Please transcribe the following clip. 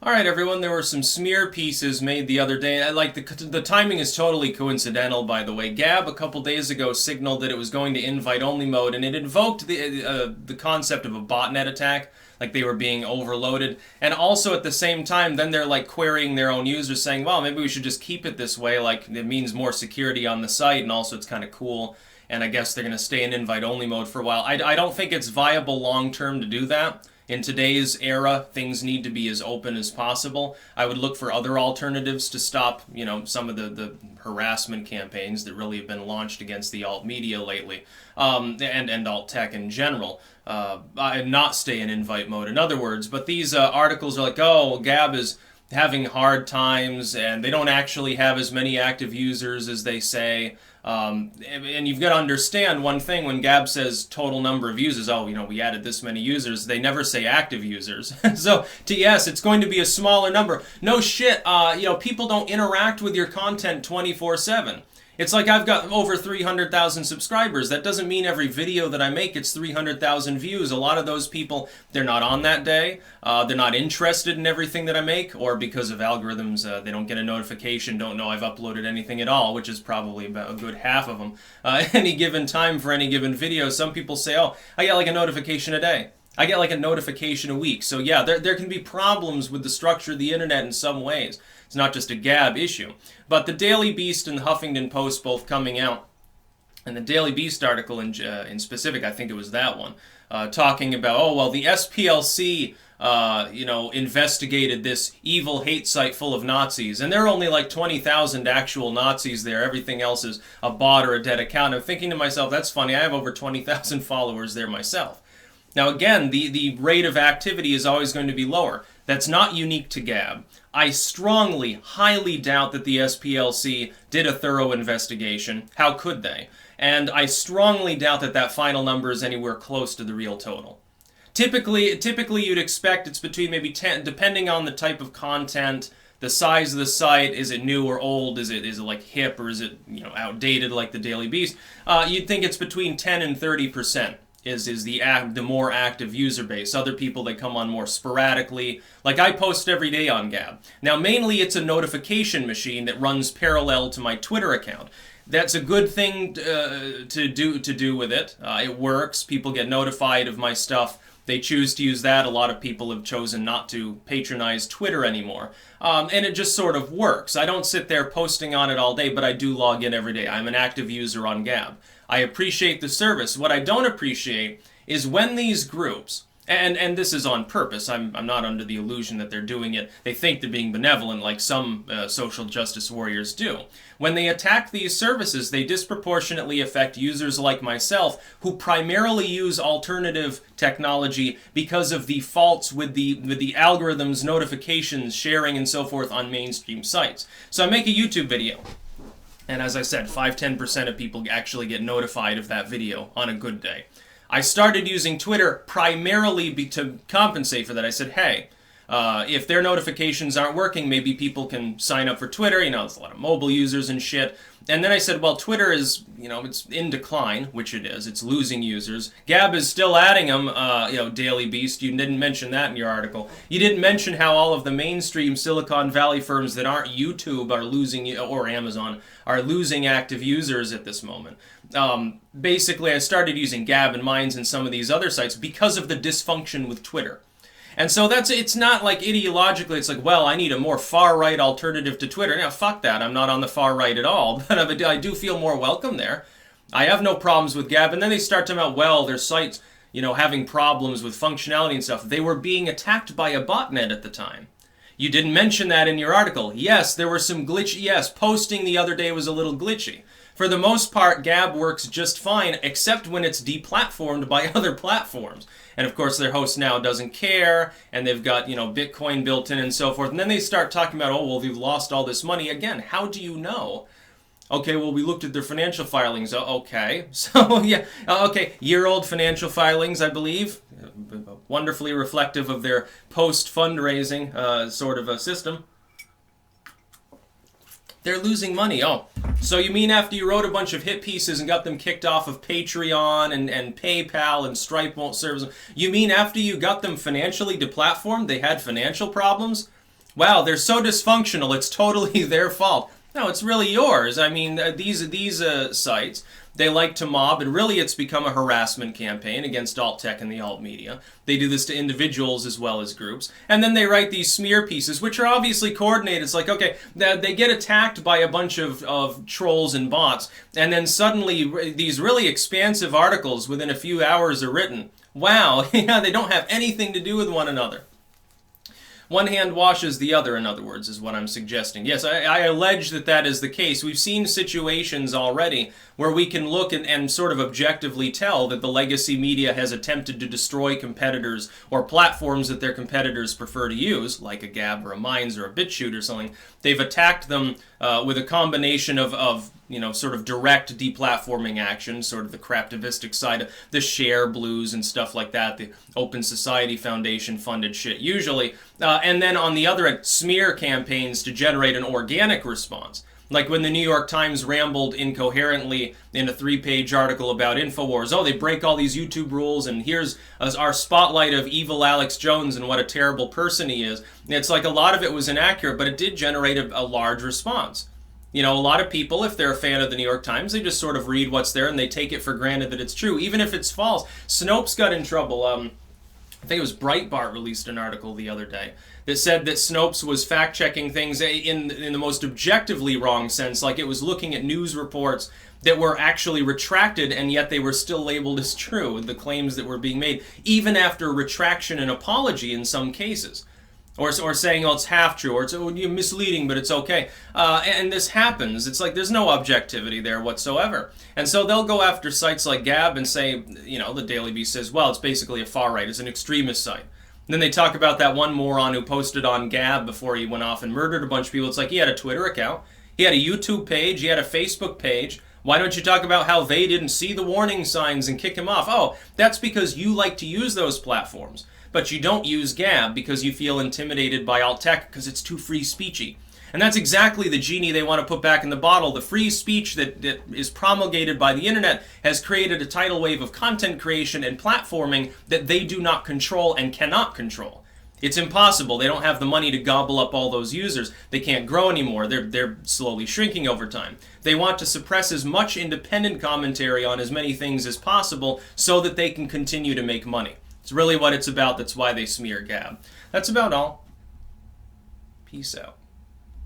All right, everyone, there were some smear pieces made the other day. Like the timing is totally coincidental, by the way. Gab a couple days ago signaled that it was going to invite-only mode, and it invoked the concept of a botnet attack, like they were being overloaded. And also at the same time, then they're like querying their own users, saying, well, maybe we should just keep it this way, like it means more security on the site, and also it's kind of cool. And I guess they're going to stay in invite-only mode for a while. I don't think it's viable long-term to do that. In today's era, things need to be as open as possible. I would look for other alternatives to stop, some of the harassment campaigns that really have been launched against the alt media lately, and alt tech in general. Not stay in invite mode, in other words. But these articles are like, oh, Gab is having hard times, and they don't actually have as many active users as they say. And you've got to understand one thing: when Gab says total number of users, oh, we added this many users, they never say active users. So, yes, it's going to be a smaller number. No shit, people don't interact with your content 24/7. It's like I've got over 300,000 subscribers. That doesn't mean every video that I make gets 300,000 views. A lot of those people, they're not on that day. They're not interested in everything that I make, or because of algorithms, they don't get a notification, don't know I've uploaded anything at all, which is probably about a good half of them. Any given time for any given video, some people say, oh, I get like a notification a day. I get like a notification a week. So yeah, there can be problems with the structure of the internet in some ways. It's not just a Gab issue. But the Daily Beast and the Huffington Post both coming out, and the Daily Beast article in specific, I think it was that one, talking about, oh, well, the SPLC, investigated this evil hate site full of Nazis, and there are only like 20,000 actual Nazis there. Everything else is a bot or a dead account. I'm thinking to myself, that's funny, I have over 20,000 followers there myself. Now again, the rate of activity is always going to be lower. That's not unique to Gab. I strongly, highly doubt that the SPLC did a thorough investigation. How could they? And I strongly doubt that that final number is anywhere close to the real total. Typically you'd expect it's between maybe 10, depending on the type of content, the size of the site, is it new or old, is it like hip, or is it outdated like the Daily Beast? You'd think it's between 10 and 30%. Is the more active user base. Other people, they come on more sporadically. Like I post every day on Gab. Now mainly it's a notification machine that runs parallel to my Twitter account. That's a good thing to do with it. It works. People get notified of my stuff. They choose to use that. A lot of people have chosen not to patronize Twitter anymore. And it just sort of works. I don't sit there posting on it all day, but I do log in every day. I'm an active user on Gab. I appreciate the service. What I don't appreciate is when these groups, and this is on purpose, I'm not under the illusion that they're doing it, they think they're being benevolent like some social justice warriors do. When they attack these services, they disproportionately affect users like myself who primarily use alternative technology because of the faults with the algorithms, notifications, sharing, and so forth on mainstream sites. So I make a YouTube video. And as I said, 5-10% of people actually get notified of that video on a good day. I started using Twitter primarily to compensate for that. I said, hey, if their notifications aren't working, maybe people can sign up for Twitter. There's a lot of mobile users and shit. And then I said, well, Twitter is, it's in decline, which it is. It's losing users. Gab is still adding them, Daily Beast. You didn't mention that in your article. You didn't mention how all of the mainstream Silicon Valley firms that aren't YouTube are losing, or Amazon, are losing active users at this moment. Basically, I started using Gab and Minds and some of these other sites because of the dysfunction with Twitter. And so it's not like ideologically, it's like, well, I need a more far-right alternative to Twitter. Now, fuck that, I'm not on the far right at all, but I do feel more welcome there. I have no problems with Gab, and then they start talking about, well, their sites, having problems with functionality and stuff. They were being attacked by a botnet at the time. You didn't mention that in your article. Yes, there were some glitch. Yes, posting the other day was a little glitchy. For the most part, Gab works just fine, except when it's deplatformed by other platforms. And of course, their host now doesn't care, and they've got, Bitcoin built in and so forth. And then they start talking about, oh, well, they've lost all this money. Again, how do you know? Okay, well, we looked at their financial filings. Okay, so yeah, okay, year-old financial filings, I believe. Wonderfully reflective of their post-fundraising sort of a system. They're losing money. Oh, so you mean after you wrote a bunch of hit pieces and got them kicked off of Patreon and PayPal and Stripe won't serve them, you mean after you got them financially deplatformed, they had financial problems? wow, they're so dysfunctional, it's totally their fault. No, it's really yours. I mean, these sites, they like to mob, and really it's become a harassment campaign against alt tech and the alt media. They do this to individuals as well as groups. And then they write these smear pieces, which are obviously coordinated. It's like, okay, they get attacked by a bunch of trolls and bots, and then suddenly these really expansive articles within a few hours are written. Wow, yeah, they don't have anything to do with one another. One hand washes the other, in other words, is what I'm suggesting. Yes, I allege that that is the case. We've seen situations already where we can look and sort of objectively tell that the legacy media has attempted to destroy competitors or platforms that their competitors prefer to use, like a Gab or a Minds or a BitChute or something. They've attacked them with a combination of sort of direct deplatforming action, sort of the craptivistic side, the share blues and stuff like that, the Open Society Foundation funded shit usually, and then on the other end, smear campaigns to generate an organic response. Like when the New York Times rambled incoherently in a 3-page article about InfoWars. Oh, they break all these YouTube rules, and here's our spotlight of evil Alex Jones and what a terrible person he is. It's like a lot of it was inaccurate, but it did generate a large response. A lot of people, if they're a fan of the New York Times, they just sort of read what's there and they take it for granted that it's true, even if it's false. Snopes got in trouble. I think it was Breitbart released an article the other day that said that Snopes was fact-checking things in the most objectively wrong sense, like it was looking at news reports that were actually retracted and yet they were still labeled as true, the claims that were being made, even after retraction and apology in some cases. Or saying, oh, it's half true, or it's misleading, but it's okay. And this happens. It's like there's no objectivity there whatsoever. And so they'll go after sites like Gab and say, the Daily Beast says, well, it's basically a far right. It's an extremist site. And then they talk about that one moron who posted on Gab before he went off and murdered a bunch of people. It's like he had a Twitter account. He had a YouTube page. He had a Facebook page. Why don't you talk about how they didn't see the warning signs and kick him off? Oh, that's because you like to use those platforms. But you don't use Gab because you feel intimidated by alt tech because it's too free speechy. And that's exactly the genie they want to put back in the bottle. The free speech that is promulgated by the internet has created a tidal wave of content creation and platforming that they do not control and cannot control. It's impossible. They don't have the money to gobble up all those users. They can't grow anymore. They're slowly shrinking over time. They want to suppress as much independent commentary on as many things as possible so that they can continue to make money. It's really what it's about. That's why they smear Gab. That's about all. Peace out.